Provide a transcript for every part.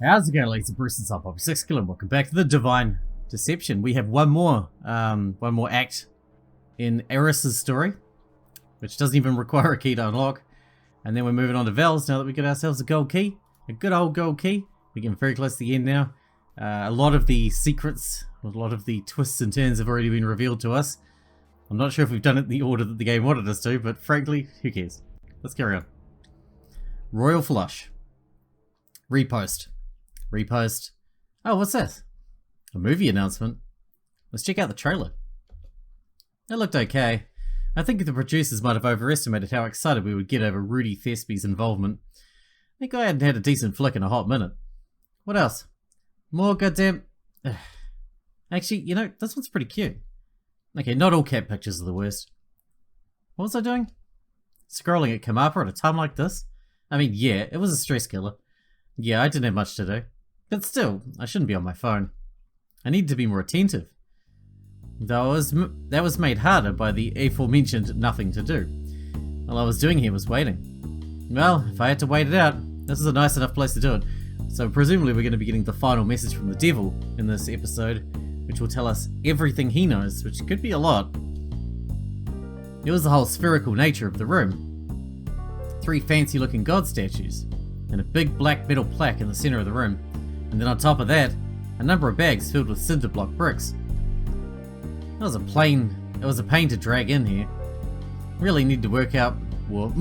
How's it going, ladies and Bruce and Subpop? Sixkilla, and welcome back to the Divine Deception. We have one more act in Eris's story, which doesn't even require a key to unlock. And then we're moving on to Vel's now that we get ourselves a gold key, a good old gold key. We're getting very close to the end now. A lot of the secrets, a lot of the twists and turns have already been revealed to us. I'm not sure if we've done it in the order that the game wanted us to, but frankly, who cares? Let's carry on. Royal Flush. Repost. Repost. Oh, what's this? A movie announcement. Let's check out the trailer. It looked okay. I think the producers might have overestimated how excited we would get over Rudy Thespi's involvement. I think I hadn't had a decent flick in a hot minute. What else? More goddamn... Actually, you know, this one's pretty cute. Okay, not all cat pictures are the worst. What was I doing? Scrolling at Kamapa at a time like this? I mean, yeah, it was a stress killer. Yeah, I didn't have much to do. But still, I shouldn't be on my phone. I need to be more attentive. Though that was made harder by the aforementioned nothing to do. All I was doing here was waiting. Well, if I had to wait it out, this is a nice enough place to do it. So presumably we're going to be getting the final message from the devil in this episode, which will tell us everything he knows, which could be a lot. It was the whole spherical nature of the room. 3 fancy looking god statues, and a big black metal plaque in the center of the room. And then on top of that, a number of bags filled with cinder block bricks. It was a pain to drag in here. Really need to work out more.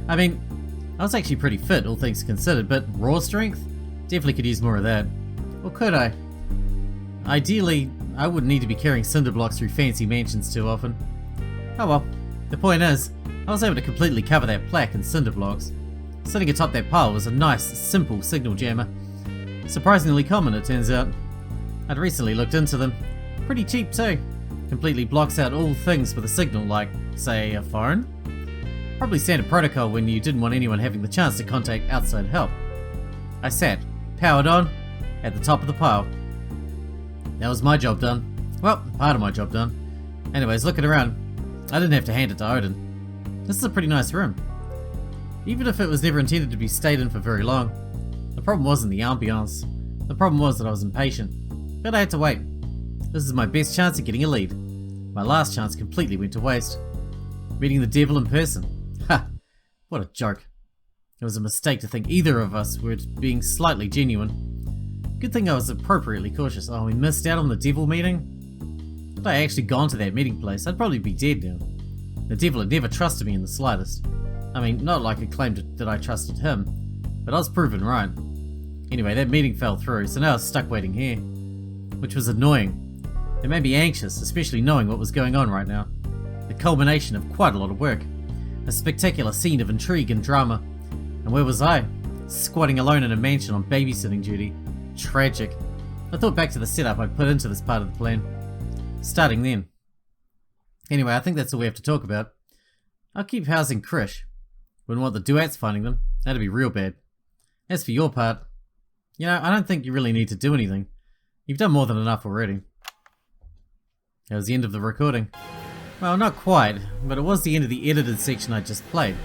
I mean, I was actually pretty fit, all things considered, but raw strength? Definitely could use more of that. Or could I? Ideally, I wouldn't need to be carrying cinder blocks through fancy mansions too often. Oh well. The point is, I was able to completely cover that plaque in cinder blocks. Sitting atop that pile was a nice, simple signal jammer. Surprisingly common, it turns out. I'd recently looked into them. Pretty cheap too. Completely blocks out all things with a signal like, say, a phone? Probably standard protocol when you didn't want anyone having the chance to contact outside help. I sat, powered on, at the top of the pile. That was my job done. Well, part of my job done. Anyways, looking around, I didn't have to hand it to Odin. This is a pretty nice room. Even if it was never intended to be stayed in for very long. The problem wasn't the ambiance. The problem was that I was impatient. But I had to wait. This is my best chance at getting a lead. My last chance completely went to waste. Meeting the devil in person. Ha! What a joke. It was a mistake to think either of us were being slightly genuine. Good thing I was appropriately cautious. Oh, we missed out on the devil meeting? If I had actually gone to that meeting place, I'd probably be dead now. The devil had never trusted me in the slightest. I mean, not like I claimed that I trusted him, but I was proven right. Anyway, that meeting fell through, so now I was stuck waiting here. Which was annoying. It made me anxious, especially knowing what was going on right now. The culmination of quite a lot of work. A spectacular scene of intrigue and drama. And where was I? Squatting alone in a mansion on babysitting duty. Tragic. I thought back to the setup I'd put into this part of the plan. Starting then. Anyway, I think that's all we have to talk about. I'll keep housing Krish. Wouldn't want the duets finding them. That'd be real bad. As for your part, you know, I don't think you really need to do anything. You've done more than enough already. That was the end of the recording. Well, not quite, but it was the end of the edited section I just played.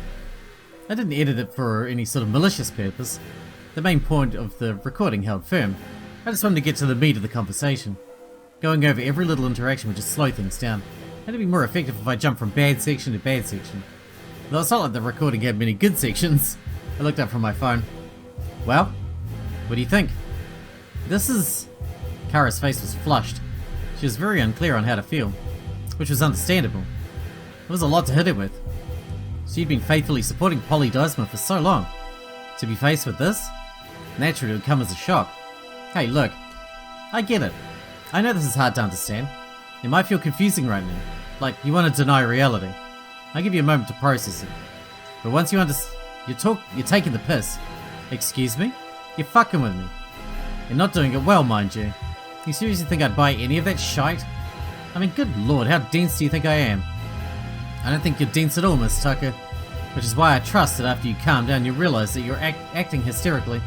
I didn't edit it for any sort of malicious purpose. The main point of the recording held firm. I just wanted to get to the meat of the conversation. Going over every little interaction would just slow things down. It'd be more effective if I jumped from bad section to bad section. Though it's not like the recording had many good sections. I looked up from my phone. Well, what do you think? Kara's face was flushed. She was very unclear on how to feel, which was understandable. It was a lot to hit her with. She'd been faithfully supporting Polly Dysma for so long. To be faced with this? Naturally it would come as a shock. Hey, look. I get it. I know this is hard to understand. It might feel confusing right now. Like you want to deny reality. I'll give you a moment to process it. But once you understand, you're taking the piss. Excuse me? You're fucking with me. You're not doing it well, mind you. You seriously think I'd buy any of that shite? I mean, good lord, how dense do you think I am? I don't think you're dense at all, Miss Tucker. Which is why I trust that after you calm down you realize that you're acting hysterically.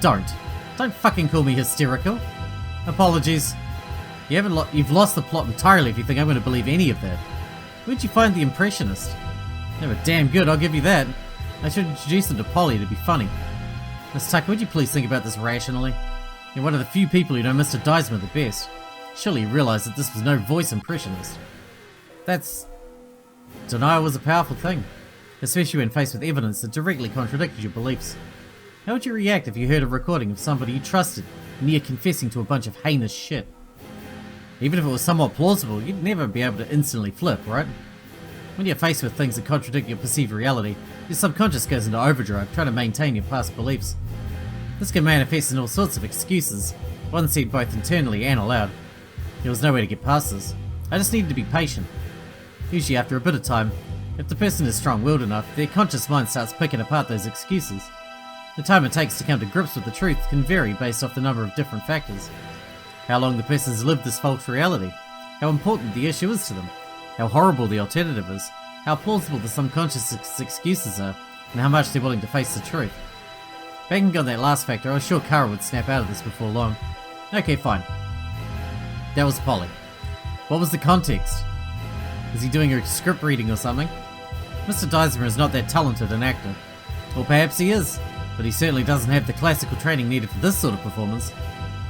Don't fucking call me hysterical. Apologies. You've lost the plot entirely if you think I'm going to believe any of that. Where'd you find the Impressionist? They were damn good, I'll give you that. I should introduce them to Polly to be funny. Miss Tucker, would you please think about this rationally? You're one of the few people who know Mr. Deismer the best. Surely you realise that this was no voice impressionist. Denial was a powerful thing, especially when faced with evidence that directly contradicted your beliefs. How would you react if you heard a recording of somebody you trusted near confessing to a bunch of heinous shit? Even if it was somewhat plausible, you'd never be able to instantly flip, right? When you're faced with things that contradict your perceived reality, your subconscious goes into overdrive, trying to maintain your past beliefs. This can manifest in all sorts of excuses, one said both internally and aloud. There was no way to get past this. I just needed to be patient. Usually after a bit of time, if the person is strong-willed enough, their conscious mind starts picking apart those excuses. The time it takes to come to grips with the truth can vary based off the number of different factors. How long the person's lived this false reality, how important the issue is to them, how horrible the alternative is, how plausible the subconscious excuses are, and how much they're willing to face the truth. Banking on that last factor, I was sure Kara would snap out of this before long. Okay, fine. That was Polly. What was the context? Is he doing a script reading or something? Mr. Deismer is not that talented an actor. Or perhaps he is, but he certainly doesn't have the classical training needed for this sort of performance.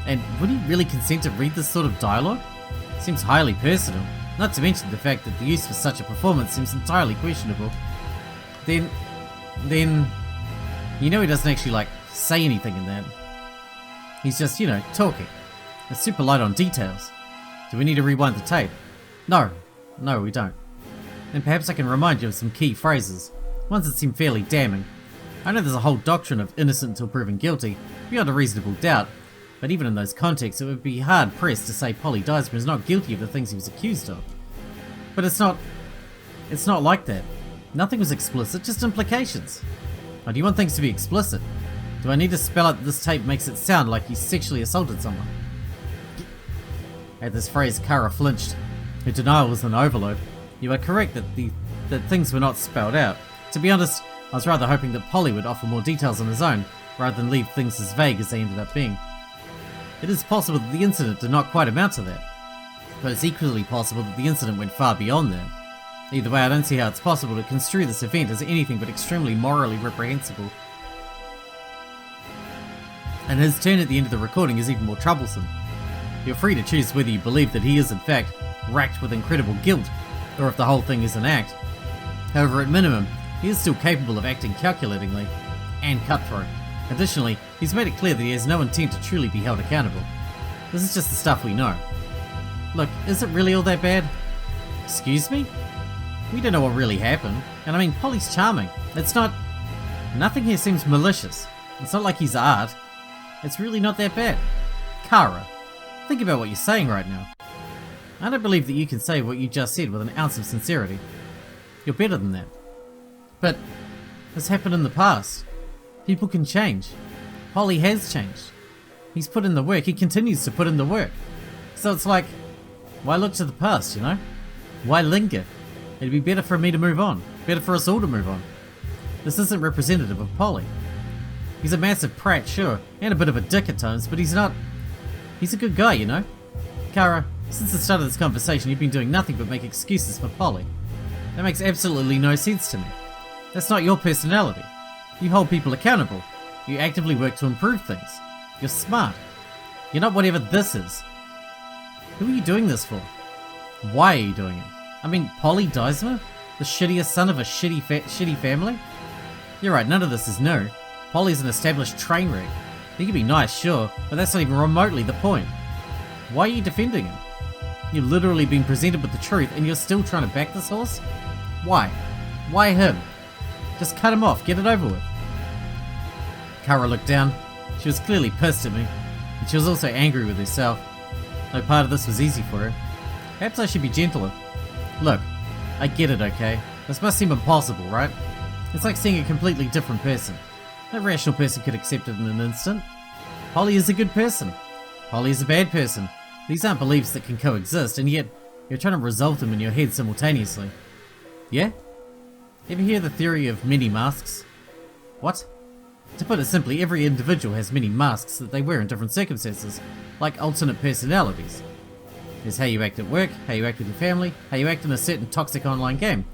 And would he really consent to read this sort of dialogue? Seems highly personal, not to mention the fact that the use for such a performance seems entirely questionable. Then, you know he doesn't actually, say anything in that. He's just, talking. It's super light on details. Do we need to rewind the tape? No, we don't. Then perhaps I can remind you of some key phrases, ones that seem fairly damning. I know there's a whole doctrine of innocent until proven guilty, beyond a reasonable doubt, but even in those contexts it would be hard-pressed to say Polly Deismer is not guilty of the things he was accused of. But it's not like that. Nothing was explicit, just implications. Or do you want things to be explicit? Do I need to spell out that this tape makes it sound like he sexually assaulted someone? At this phrase, Kara flinched. Her denial was an overload. You are correct that things were not spelled out. To be honest, I was rather hoping that Polly would offer more details on his own, rather than leave things as vague as they ended up being. It is possible that the incident did not quite amount to that, but it's equally possible that the incident went far beyond that. Either way, I don't see how it's possible to construe this event as anything but extremely morally reprehensible. And his turn at the end of the recording is even more troublesome. You're free to choose whether you believe that he is in fact racked with incredible guilt, or if the whole thing is an act. However, at minimum, he is still capable of acting calculatingly and cutthroat. Additionally, he's made it clear that he has no intent to truly be held accountable. This is just the stuff we know. Look, is it really all that bad? Excuse me? We don't know what really happened, and I mean, Polly's charming. Nothing here seems malicious. It's not like he's art. It's really not that bad. Kara, think about what you're saying right now. I don't believe that you can say what you just said with an ounce of sincerity. You're better than that. But this happened in the past. People can change. Polly has changed. He's put in the work. He continues to put in the work. So it's like, why look to the past, Why linger? It'd be better for me to move on. Better for us all to move on. This isn't representative of Polly. He's a massive prat, sure, and a bit of a dick at times, but he's not... He's a good guy, Kara, since the start of this conversation, you've been doing nothing but make excuses for Polly. That makes absolutely no sense to me. That's not your personality. You hold people accountable. You actively work to improve things. You're smart. You're not whatever this is. Who are you doing this for? Why are you doing it? I mean, Polly Deismer? The shittiest son of a shitty family? You're right, none of this is new. Polly's an established train wreck. He can be nice, sure, but that's not even remotely the point. Why are you defending him? You've literally been presented with the truth and you're still trying to back this horse? Why? Why him? Just cut him off, get it over with. Kara looked down. She was clearly pissed at me, and she was also angry with herself. No part of this was easy for her. Perhaps I should be gentler. Look, I get it, okay? This must seem impossible, right? It's like seeing a completely different person. No rational person could accept it in an instant. Polly is a good person. Polly is a bad person. These aren't beliefs that can coexist, and yet you're trying to resolve them in your head simultaneously. Yeah? Ever hear the theory of many masks? What? To put it simply, every individual has many masks that they wear in different circumstances, like alternate personalities. There's how you act at work, how you act with your family, how you act in a certain toxic online game.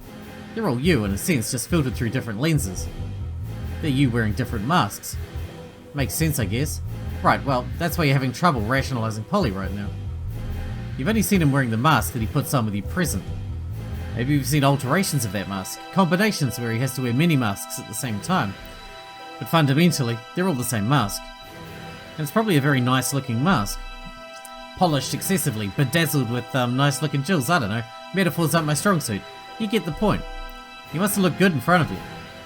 They're all you, in a sense, just filtered through different lenses. They're you wearing different masks. Makes sense, I guess. Right, well, that's why you're having trouble rationalizing Polly right now. You've only seen him wearing the mask that he puts on with you present. Maybe you've seen alterations of that mask, combinations where he has to wear many masks at the same time. But fundamentally, they're all the same mask. And it's probably a very nice looking mask. Polished excessively, bedazzled with nice looking jewels, I don't know. Metaphors aren't my strong suit. You get the point. He must have looked good in front of you.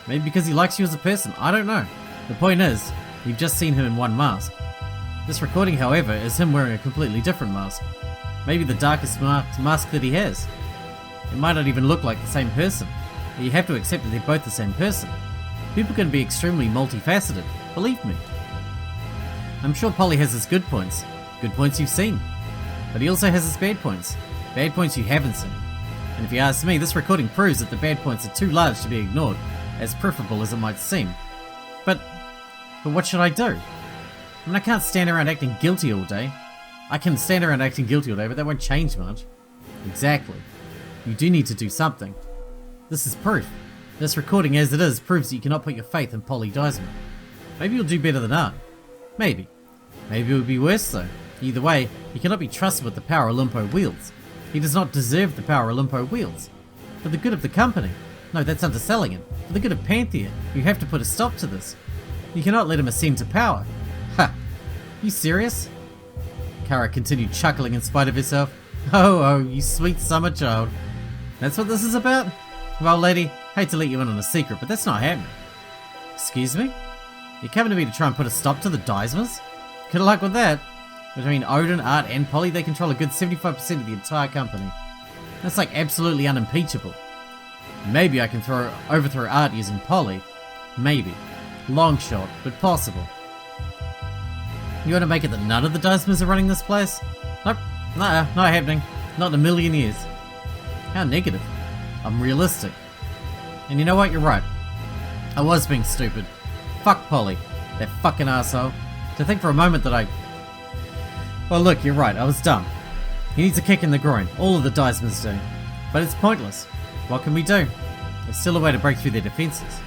Maybe because he likes you as a person, I don't know. The point is, you've just seen him in one mask. This recording, however, is him wearing a completely different mask. Maybe the darkest mask that he has. It might not even look like the same person, but you have to accept that they're both the same person. People can be extremely multifaceted, believe me. I'm sure Polly has his good points you've seen. But he also has his bad points you haven't seen. And if you ask me, this recording proves that the bad points are too large to be ignored, as preferable as it might seem. But what should I do? I mean, I can't stand around acting guilty all day. I can stand around acting guilty all day, but that won't change much. Exactly. You do need to do something. This is proof. This recording as it is proves that you cannot put your faith in Polly Deisman. Maybe you'll do better than Art. Maybe. Maybe it would be worse though. Either way, he cannot be trusted with the power Olimpo wields. He does not deserve the power Olimpo wields. For the good of the company. No, that's underselling it. For the good of Panthea, you have to put a stop to this. You cannot let him ascend to power. Ha! You serious? Kara continued chuckling in spite of herself. Oh, you sweet summer child. That's what this is about? Well, lady, hate to let you in on a secret, but that's not happening. Excuse me? You're coming to me to try and put a stop to the Deismans? Good luck with that. Between Odin, Art, and Polly, they control a good 75% of the entire company. That's like absolutely unimpeachable. Maybe I can overthrow Art using Polly. Maybe. Long shot, but possible. You want to make it that none of the Deismans are running this place? Nope. Nah, not happening. Not in a million years. How negative. I'm realistic. And you know what? You're right. I was being stupid. Fuck Polly. That fucking asshole. To think for a moment that I... Well, look, you're right. I was dumb. He needs a kick in the groin. All of the Deismans do. But it's pointless. What can we do? There's still a way to break through their defenses.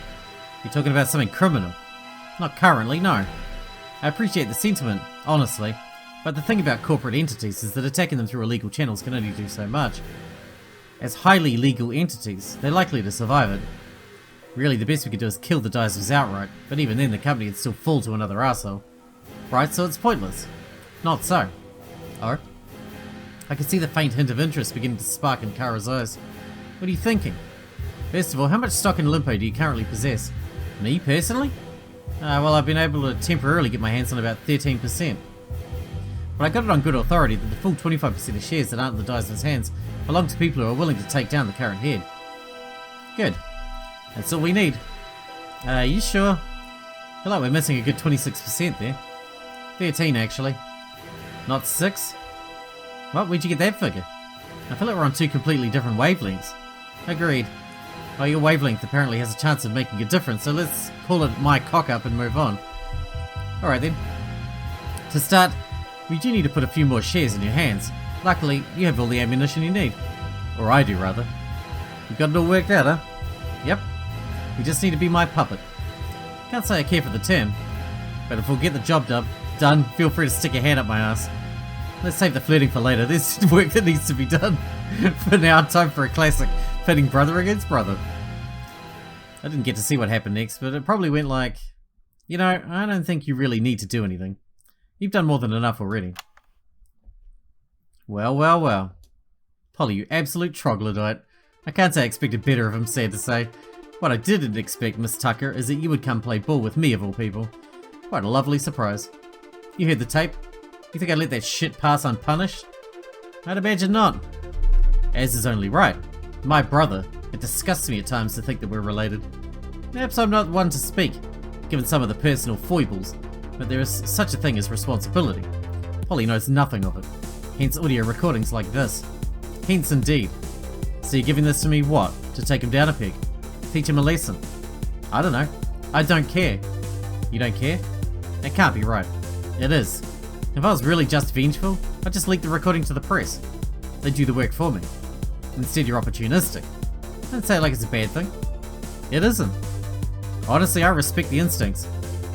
You're talking about something criminal. Not currently, no. I appreciate the sentiment, honestly. But the thing about corporate entities is that attacking them through illegal channels can only do so much. As highly legal entities, they're likely to survive it. Really, the best we could do is kill the Deismans outright, but even then the company would still fall to another arsehole. Right, so it's pointless. Not so. Oh? I can see the faint hint of interest beginning to spark in Kara's eyes. What are you thinking? First of all, how much stock in Olimpo do you currently possess? Me, personally? Well, I've been able to temporarily get my hands on about 13%. But I got it on good authority that the full 25% of shares that aren't in the Deisman's hands belong to people who are willing to take down the current head. Good. That's all we need. You sure? I feel like we're missing a good 26% there. 13 actually. Not 6? What? Where'd you get that figure? I feel like we're on two completely different wavelengths. Agreed. Well, your wavelength apparently has a chance of making a difference, so let's call it my cock-up and move on. Alright then. To start, we do need to put a few more shares in your hands. Luckily, you have all the ammunition you need. Or I do, rather. You got it all worked out, huh? Yep. You just need to be my puppet. Can't say I care for the term, but if we'll get the job done, feel free to stick your hand up my ass. Let's save the flirting for later. There's work that needs to be done. For now, time for a classic pitting brother against brother. I didn't get to see what happened next, but it probably went like, you know, I don't think you really need to do anything. You've done more than enough already. Well, well, well. Polly, you absolute troglodyte. I can't say I expected better of him, sad to say. What I didn't expect, Miss Tucker, is that you would come play ball with me of all people. Quite a lovely surprise. You heard the tape? You think I'd let that shit pass unpunished? I'd imagine not. As is only right. My brother. It disgusts me at times to think that we're related. Perhaps I'm not one to speak, given some of the personal foibles, but there is such a thing as responsibility. Polly knows nothing of it. Hence audio recordings like this. Hence indeed. So you're giving this to me what? To take him down a peg? Teach him a lesson? I don't know. I don't care. You don't care? That can't be right. It is. If I was really just vengeful, I'd just leak the recording to the press. They'd do the work for me. Instead, you're opportunistic. Don't say it like it's a bad thing. It isn't. Honestly, I respect the instincts.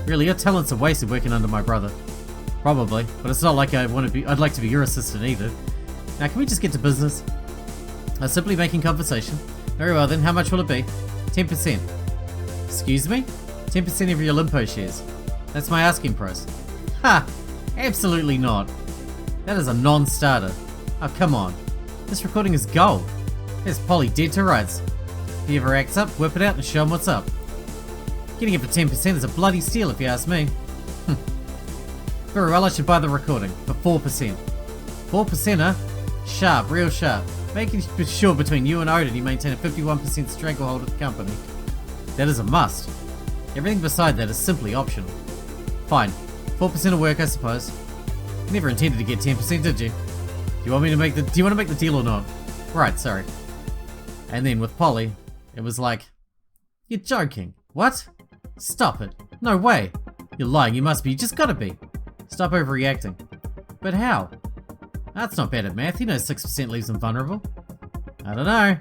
Really, your talents are wasted working under my brother. Probably, but it's not like I'd like to be your assistant either. Now, can we just get to business? Simply making conversation. Very well then, how much will it be? 10%. Excuse me? 10% of your Limpo shares. That's my asking price. Ha! Absolutely not. That is a non-starter. Oh, come on. This recording is gold. There's Polly dead to rights. If he ever acts up, whip it out and show him what's up. Getting it for 10% is a bloody steal if you ask me. Very well, I should buy the recording for 4%. 4%, huh? Sharp, real sharp. Making sure between you and Odin you maintain a 51% stranglehold of the company. That is a must. Everything beside that is simply optional. Fine. 4% of work, I suppose. You never intended to get 10%, did you? Do you want to make the deal or not? Right, sorry. And then with Polly, it was like, you're joking. What? Stop it. No way. You're lying, you must be. You just gotta be. Stop overreacting. But how? That's not bad at math. He knows 6% leaves him vulnerable. I don't know.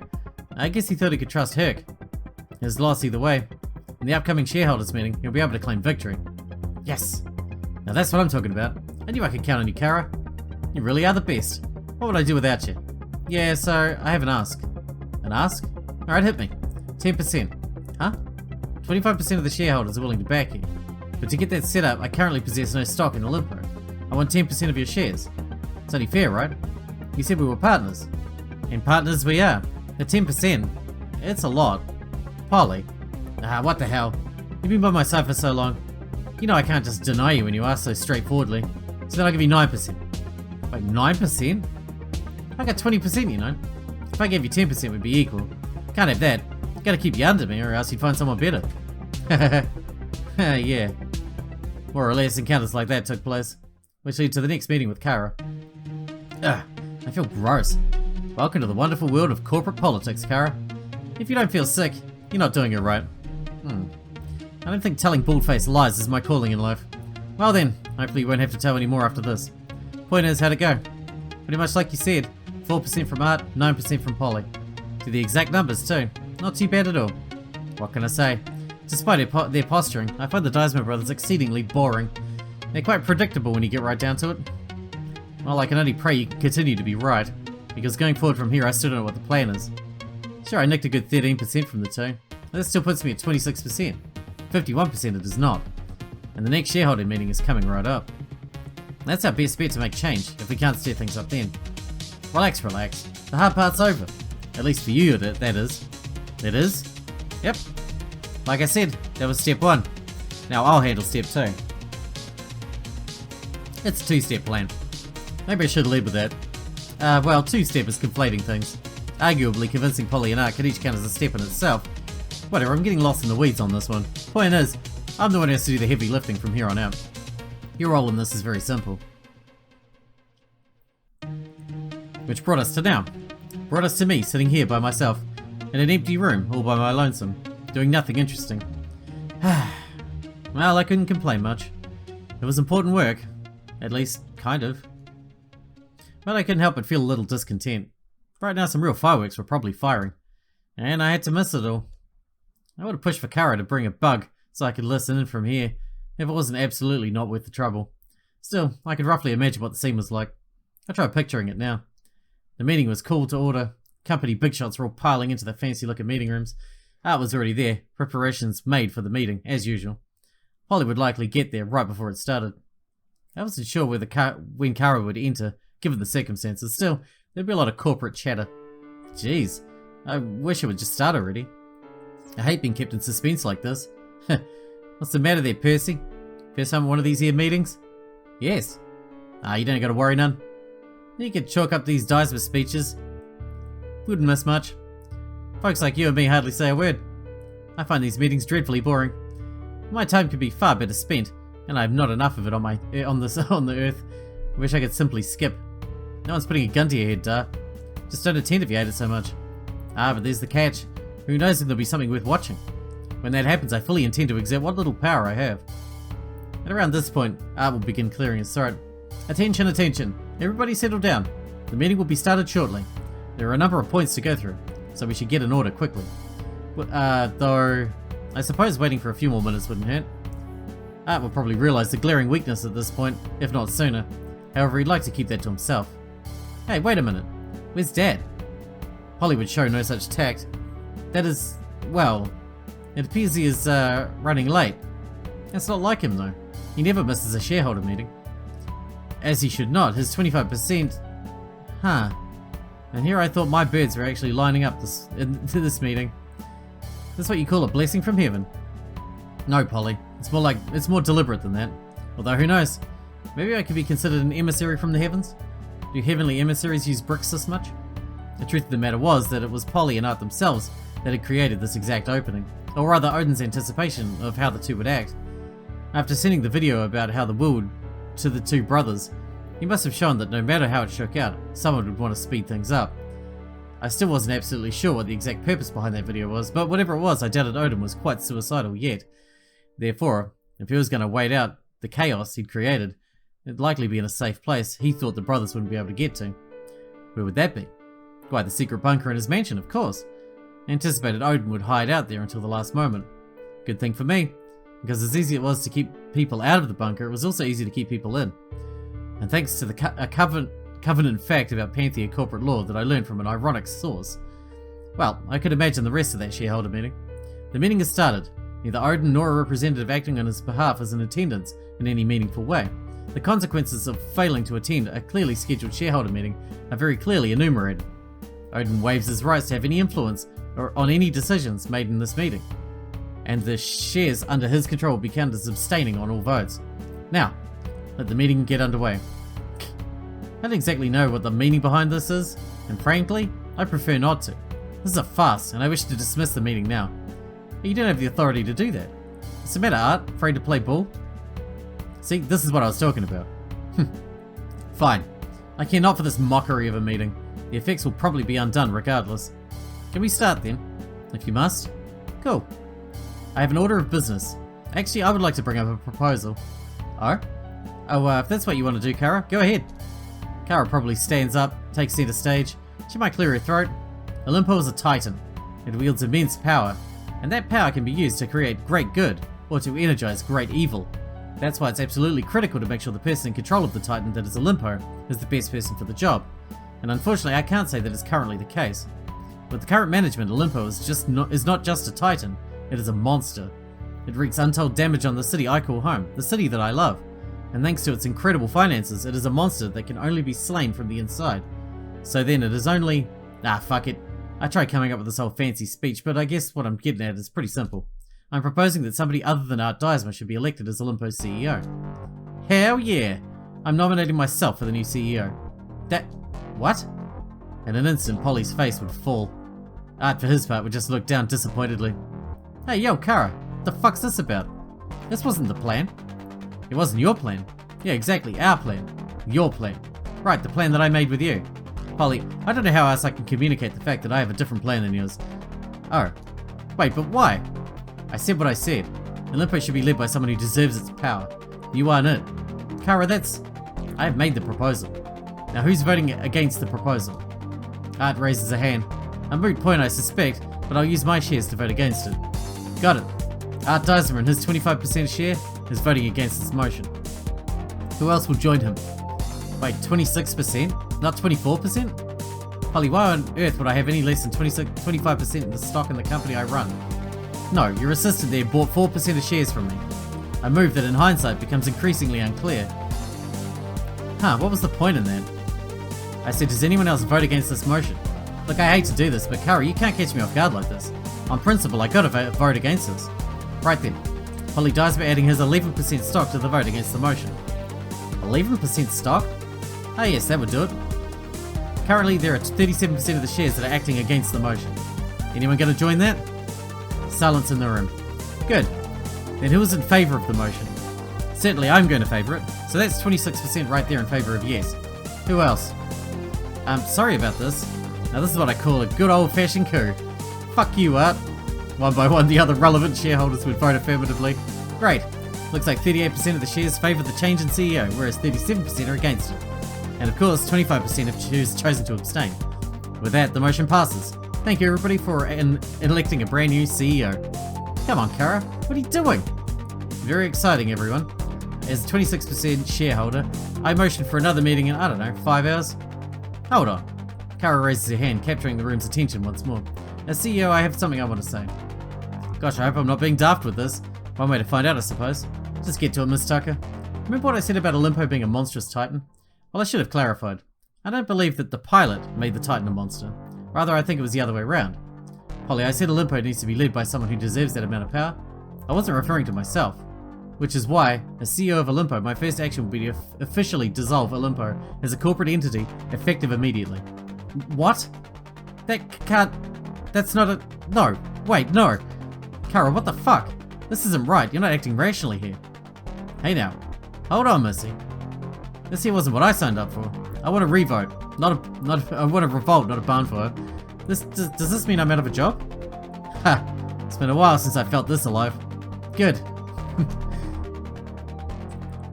I guess he thought he could trust Herc. His loss either way. In the upcoming shareholders meeting, he'll be able to claim victory. Yes. Now that's what I'm talking about. I knew I could count on you, Kara. You really are the best. What would I do without you? Yeah, so I have an ask. An ask? Alright, hit me. 10%. Huh? 25% of the shareholders are willing to back you. But to get that set up, I currently possess no stock in Olympo. I want 10% of your shares. It's only fair, right? You said we were partners. And partners we are. At 10%, it's a lot. Polly. What the hell? You've been by my side for so long. You know I can't just deny you when you ask so straightforwardly. So then I'll give you 9%. Wait, 9%? I got 20%, you know. If I gave you 10%, we'd be equal. Can't have that. Gotta keep you under me or else you'd find someone better. Yeah. More or less encounters like that took place. Which lead to the next meeting with Kara. Ugh, I feel gross. Welcome to the wonderful world of corporate politics, Kara. If you don't feel sick, you're not doing it right. I don't think telling bald-faced lies is my calling in life. Well then, hopefully you won't have to tell any more after this. Point is, how'd it go? Pretty much like you said. 4% from Art, 9% from Polly. To the exact numbers too. Not too bad at all. What can I say? Despite their posturing, I find the Deisman brothers exceedingly boring. They're quite predictable when you get right down to it. Well, I can only pray you continue to be right, because going forward from here I still don't know what the plan is. Sure, I nicked a good 13% from the two, but that still puts me at 26%. 51% it does not. And the next shareholder meeting is coming right up. That's our best bet to make change, if we can't stir things up then. Relax, relax. The hard part's over. At least for you, that is. It is? Yep. Like I said, that was step 1. Now I'll handle step 2. It's a 2-step plan. Maybe I should lead with that. Well, 2-step is conflating things. Arguably, convincing Polly and Art could each count as a step in itself. Whatever, I'm getting lost in the weeds on this one. Point is, I'm the one who has to do the heavy lifting from here on out. Your role in this is very simple. Which brought us to now. Brought us to me, sitting here by myself, in an empty room, all by my lonesome, doing nothing interesting. Well, I couldn't complain much. It was important work. At least, kind of. But I couldn't help but feel a little discontent. Right now some real fireworks were probably firing. And I had to miss it all. I would have pushed for Kara to bring a bug, so I could listen in from here, if it wasn't absolutely not worth the trouble. Still, I could roughly imagine what the scene was like. I tried picturing it now. The meeting was called to order. Company big shots were all piling into the fancy-looking meeting rooms. Art was already there, preparations made for the meeting, as usual. Polly would likely get there right before it started. I wasn't sure when Kara would enter, given the circumstances. Still, there'd be a lot of corporate chatter. Jeez, I wish it would just start already. I hate being kept in suspense like this. What's the matter there, Percy? First time at one of these here meetings? Yes. You don't gotta worry none. You could chalk up these Deisman speeches. Wouldn't miss much. Folks like you and me hardly say a word. I find these meetings dreadfully boring. My time could be far better spent, and I have not enough of it on the earth. I wish I could simply skip. No one's putting a gun to your head, Dar. Just don't attend if you hate it so much. But there's the catch. Who knows if there'll be something worth watching. When that happens, I fully intend to exert what little power I have. At around this point, Art will begin clearing his throat. Attention, attention. Everybody settle down. The meeting will be started shortly. There are a number of points to go through, so we should get in order quickly. Though, I suppose waiting for a few more minutes wouldn't hurt. Art will probably realise the glaring weakness at this point, if not sooner. However, he'd like to keep that to himself. Hey, wait a minute. Where's Dad? Polly would show no such tact. That is, well, it appears he is running late. That's not like him though. He never misses a shareholder meeting. As he should not, his 25%... Huh. And here I thought my birds were actually lining up to this meeting. That's what you call a blessing from heaven. No, Polly. It's more deliberate than that. Although who knows? Maybe I could be considered an emissary from the heavens? Do heavenly emissaries use bricks this much? The truth of the matter was that it was Polly and Art themselves that had created this exact opening, or rather Odin's anticipation of how the two would act. After sending the video about how the will would to the two brothers, he must have shown that no matter how it shook out, someone would want to speed things up. I still wasn't absolutely sure what the exact purpose behind that video was, but whatever it was, I doubted Odin was quite suicidal yet. Therefore, if he was going to wait out the chaos he'd created, it'd likely be in a safe place he thought the brothers wouldn't be able to get to. Where would that be? Why, the secret bunker in his mansion, of course. I anticipated Odin would hide out there until the last moment. Good thing for me, because as easy it was to keep people out of the bunker, it was also easy to keep people in. And thanks to the covenant fact about Panthea corporate law that I learned from an ironic source. Well, I could imagine the rest of that shareholder meeting. The meeting has started. Neither Odin nor a representative acting on his behalf is in attendance in any meaningful way. The consequences of failing to attend a clearly scheduled shareholder meeting are very clearly enumerated. Odin waives his rights to have any influence on any decisions made in this meeting, and the shares under his control will be counted as abstaining on all votes. Now, let the meeting get underway. I don't exactly know what the meaning behind this is, and frankly, I prefer not to. This is a farce, and I wish to dismiss the meeting now. But you don't have the authority to do that. What's the matter, Art? Afraid to play ball? See, this is what I was talking about. Fine. I care not for this mockery of a meeting. The effects will probably be undone regardless. Can we start then? If you must. Cool. I have an order of business. Actually, I would like to bring up a proposal. Oh? Oh, if that's what you want to do, Kara, go ahead. Kara probably stands up, takes center stage. She might clear her throat. Olimpo is a titan. It wields immense power, and that power can be used to create great good, or to energize great evil. That's why it's absolutely critical to make sure the person in control of the titan that is Olimpo is the best person for the job. And unfortunately, I can't say that is currently the case. With the current management, Olimpo is not just a titan, it is a monster. It wreaks untold damage on the city I call home, the city that I love. And thanks to its incredible finances, it is a monster that can only be slain from the inside. So then it is only... fuck it. I tried coming up with this whole fancy speech, but I guess what I'm getting at is pretty simple. I'm proposing that somebody other than Art Deismer should be elected as Olimpo's CEO. Hell yeah! I'm nominating myself for the new CEO. That... what? In an instant, Polly's face would fall. Art, for his part, would just look down disappointedly. Hey, yo, Kara, what the fuck's this about? This wasn't the plan. It wasn't your plan. Yeah, exactly, our plan. Your plan. Right, the plan that I made with you. Polly, I don't know how else I can communicate the fact that I have a different plan than yours. Oh. Wait, but why? I said what I said. Olimpo should be led by someone who deserves its power. You aren't it. Kara, that's... I have made the proposal. Now who's voting against the proposal? Art raises a hand. A moot point, I suspect, but I'll use my shares to vote against it. Got it. Art Deismer and his 25% share is voting against this motion. Who else will join him? Wait, 26%? Not 24%? Polly, why on earth would I have any less than 25% of the stock in the company I run? No, your assistant there bought 4% of shares from me. A move that in hindsight becomes increasingly unclear. What was the point in that? I said, does anyone else vote against this motion? Look, I hate to do this, but Kara, you can't catch me off guard like this. On principle, I gotta vote against this. Right then. Polly Deismer adding his 11% stock to the vote against the motion. 11% stock? Oh yes, that would do it. Currently, there are 37% of the shares that are acting against the motion. Anyone gonna join that? Silence in the room. Good. Then who is in favour of the motion? Certainly I'm going to favour it, so that's 26% right there in favour of yes. Who else? Sorry about this. Now this is what I call a good old-fashioned coup. Fuck you, Art. One by one, the other relevant shareholders would vote affirmatively. Great. Looks like 38% of the shares favour the change in CEO, whereas 37% are against it. And of course, 25% have chosen to abstain. With that, the motion passes. Thank you everybody for electing a brand new CEO. Come on, Kara, what are you doing? Very exciting, everyone. As a 26% shareholder, I motioned for another meeting in, I don't know, 5 hours? Hold on. Kara raises her hand, capturing the room's attention once more. As CEO, I have something I want to say. Gosh, I hope I'm not being daft with this. One way to find out, I suppose. Just get to it, Miss Tucker. Remember what I said about Olimpo being a monstrous titan? Well, I should have clarified. I don't believe that the pilot made the titan a monster. Rather, I think it was the other way around. Polly, I said Olimpo needs to be led by someone who deserves that amount of power. I wasn't referring to myself. Which is why, as CEO of Olimpo, my first action will be to officially dissolve Olimpo as a corporate entity, effective immediately. What? That can't... That's not a... No. Wait, no. Kara, what the fuck? This isn't right. You're not acting rationally here. Hey now. Hold on, Missy. This here wasn't what I signed up for. I want a revote. I want a revolt, not a barn fire. Does this mean I'm out of a job? Ha! It's been a while since I felt this alive. Good.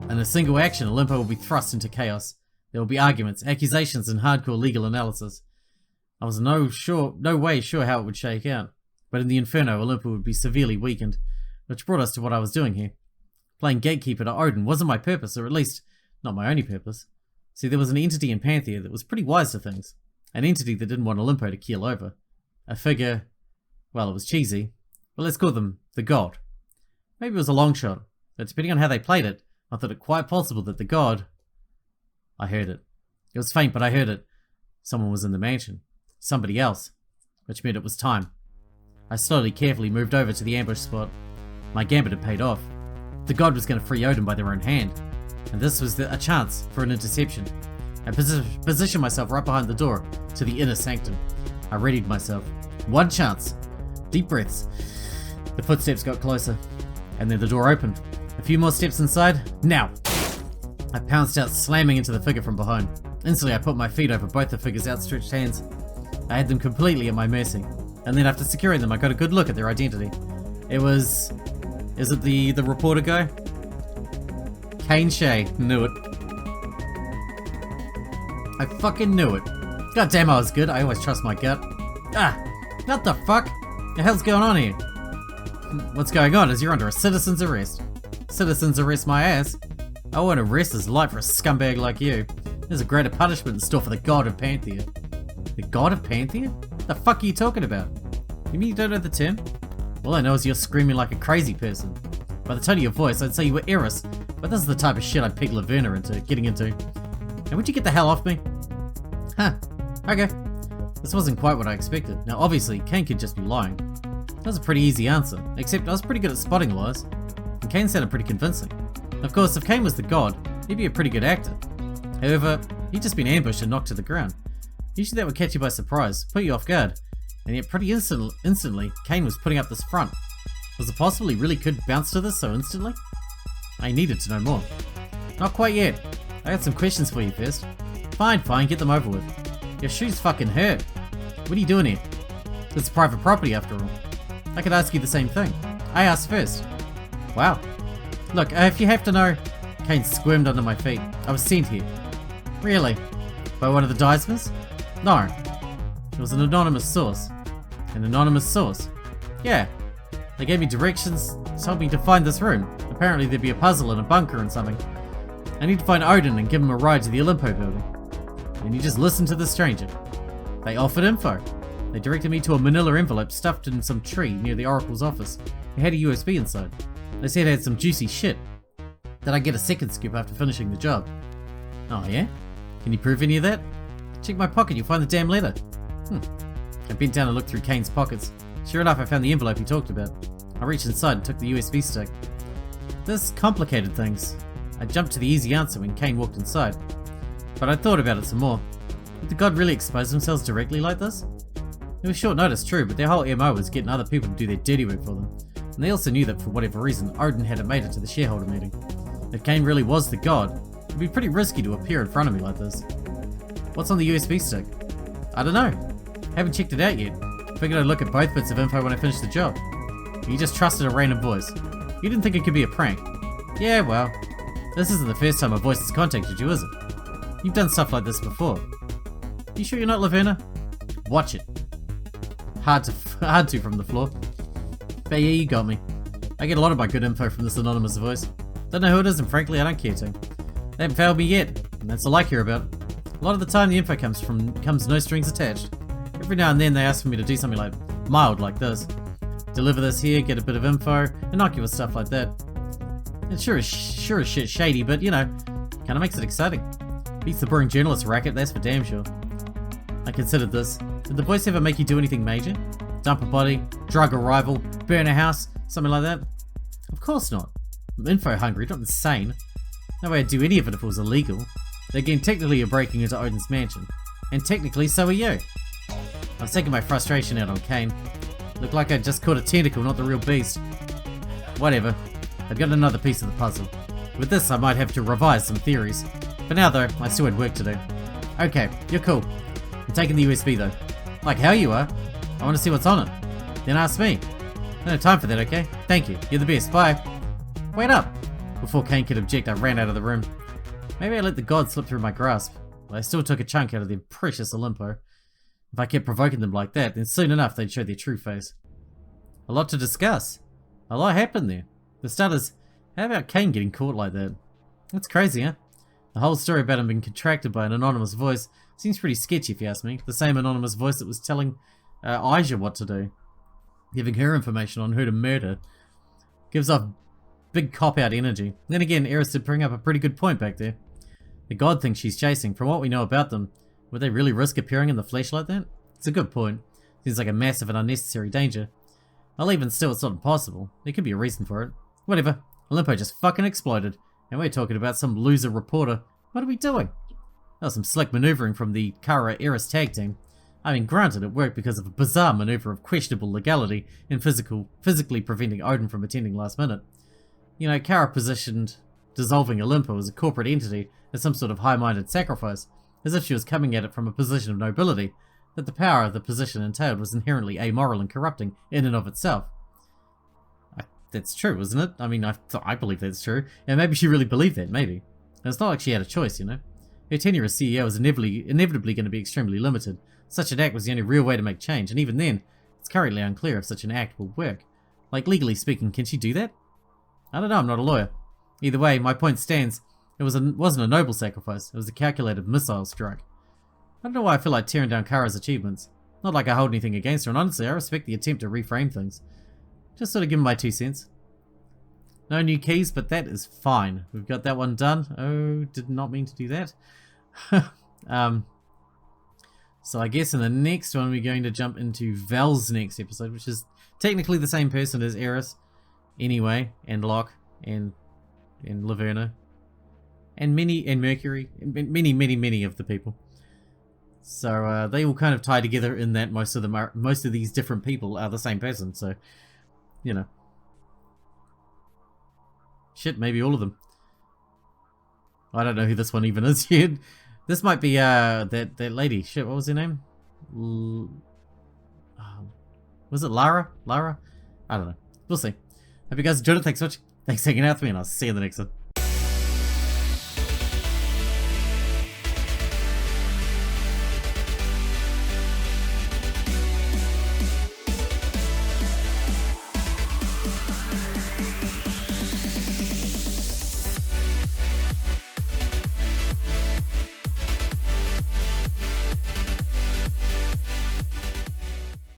In a single action, Olimpo will be thrust into chaos. There will be arguments, accusations, and hardcore legal analysis. I was no way sure how it would shake out. But in the Inferno, Olimpo would be severely weakened, which brought us to what I was doing here. Playing gatekeeper to Odin wasn't my purpose, or at least, not my only purpose. See, there was an entity in Panthea that was pretty wise to things. An entity that didn't want Olimpo to keel over. A figure, well, it was cheesy, but let's call them the god. Maybe it was a long shot, but depending on how they played it, I thought it quite possible that the god... I heard it. It was faint, but I heard it. Someone was in the mansion. Somebody else. Which meant it was time. I slowly, carefully moved over to the ambush spot. My gambit had paid off. The god was going to free Odin by their own hand. And this was a chance for an interception. I positioned myself right behind the door to the inner sanctum. I readied myself. One chance. Deep breaths. The footsteps got closer. And then the door opened. A few more steps inside. Now! I pounced out, slamming into the figure from behind. Instantly, I put my feet over both the figure's outstretched hands. I had them completely at my mercy. And then after securing them, I got a good look at their identity. It was... Is it the reporter guy? Kane Shea. Knew it. I fucking knew it. God damn, I was good. I always trust my gut. Ah! What the fuck? The hell's going on here? What's going on is you're under a citizen's arrest. Citizens arrest my ass? I won't arrest is light for a scumbag like you. There's a greater punishment in store for the god of Panthea. The god of Panthea? What the fuck are you talking about? You mean you don't know the term? All I know is you're screaming like a crazy person. By the tone of your voice, I'd say you were Eris, but this is the type of shit I'd peg Laverna into getting into. And would you get the hell off me? Huh. Okay. This wasn't quite what I expected. Now obviously, Kane could just be lying. That was a pretty easy answer, except I was pretty good at spotting lies. And Kane sounded pretty convincing. Of course, if Kane was the god, he'd be a pretty good actor. However, he'd just been ambushed and knocked to the ground. Usually that would catch you by surprise, put you off guard. And yet pretty instantly, Kane was putting up this front. Was it possible he really could bounce to this so instantly? I needed to know more. Not quite yet. I got some questions for you first. Fine, get them over with. Your shoes fucking hurt. What are you doing here? It's private property after all. I could ask you the same thing. I asked first. Wow. Look, if you have to know... Kane squirmed under my feet. I was sent here. Really? By one of the Deismers? No. It was an anonymous source. An anonymous source? Yeah. They gave me directions, told me to find this room. Apparently there'd be a puzzle in a bunker and something. I need to find Odin and give him a ride to the Olimpo building. And you just listen to the stranger. They offered info. They directed me to a manila envelope stuffed in some tree near the Oracle's office. It had a USB inside. They said it had some juicy shit. That I'd get a second scoop after finishing the job. Oh yeah? Can you prove any of that? Check my pocket, you'll find the damn letter. I bent down and looked through Kane's pockets. Sure enough, I found the envelope he talked about. I reached inside and took the USB stick. This complicated things. I jumped to the easy answer when Kane walked inside. But I thought about it some more. Did the god really expose themselves directly like this? It was short notice, true, but their whole MO was getting other people to do their dirty work for them. And they also knew that for whatever reason, Odin hadn't made it to the shareholder meeting. If Kane really was the god, it'd be pretty risky to appear in front of me like this. What's on the USB stick? I don't know. Haven't checked it out yet. Figured I'd look at both bits of info when I finish the job. You just trusted a random voice. You didn't think it could be a prank. Yeah, well, this isn't the first time a voice has contacted you, is it? You've done stuff like this before. You sure you're not Laverna? Watch it. Hard to from the floor. But yeah, you got me. I get a lot of my good info from this anonymous voice. Don't know who it is, and frankly, I don't care to. They haven't failed me yet, and that's all I care about. A lot of the time, the info comes no strings attached. Every now and then, they ask for me to do something like mild like this. Deliver this here, get a bit of info, innocuous stuff like that. It sure is shit shady, but you know, kinda makes it exciting. Beats the boring journalist racket, that's for damn sure. I considered this. Did the voice ever make you do anything major? Dump a body, drug a rival, burn a house, something like that? Of course not. I'm info hungry, not insane. No way I'd do any of it if it was illegal. Again, technically you're breaking into Odin's mansion. And technically so are you. I was taking my frustration out on Kane. Looked like I just caught a tentacle, not the real beast. Whatever. I've got another piece of the puzzle. With this I might have to revise some theories. For now though, I still had work to do. Okay, you're cool. I'm taking the USB though. Like how you are? I want to see what's on it. Then ask me. No time for that, okay? Thank you. You're the best. Bye. Wait up! Before Kane could object, I ran out of the room. Maybe I let the gods slip through my grasp, but I still took a chunk out of their precious Olympo. If I kept provoking them like that, then soon enough they'd show their true face. A lot to discuss. A lot happened there. For starters, how about Kane getting caught like that? That's crazy, huh? The whole story about him being contracted by an anonymous voice seems pretty sketchy if you ask me. The same anonymous voice that was telling Aisha what to do. Giving her information on who to murder. Gives off big cop-out energy. Then again, Eris did bring up a pretty good point back there. The god thing she's chasing, from what we know about them, would they really risk appearing in the flesh like that? It's a good point. Seems like a massive and unnecessary danger. Well, even still, it's not impossible. There could be a reason for it. Whatever. Olympo just fucking exploded. And we're talking about some loser reporter. What are we doing? That was some slick maneuvering from the Kara Eris tag team. I mean, granted, it worked because of a bizarre maneuver of questionable legality in physically preventing Odin from attending last minute. You know, Kara positioned dissolving Olympo as a corporate entity as some sort of high-minded sacrifice, as if she was coming at it from a position of nobility, that the power the position entailed was inherently amoral and corrupting in and of itself. That's true, isn't it? I mean, I believe that's true, and maybe she really believed that, maybe. And it's not like she had a choice, you know? Her tenure as CEO was inevitably going to be extremely limited. Such an act was the only real way to make change, and even then, it's currently unclear if such an act will work. Like, legally speaking, can she do that? I don't know, I'm not a lawyer. Either way, my point stands. It wasn't a noble sacrifice, it was a calculated missile strike. I don't know why I feel like tearing down Kara's achievements. Not like I hold anything against her, and honestly, I respect the attempt to reframe things. Just sort of give my 2 cents. No new keys, but that is fine. We've got that one done. Oh, did not mean to do that. So I guess in the next one we're going to jump into Val's next episode, which is technically the same person as Eris, anyway, and Locke, and Laverna, and Mercury, and many of the people. So they all kind of tie together in that most of these different people are the same person. So, you know, shit, maybe all of them. I don't know who this one even is yet. This might be that lady. Shit, what was her name? Was it Lara? Lara? I don't know. We'll see. Hope you guys enjoyed it. Thanks so much. Thanks for hanging out with me, and I'll see you in the next one.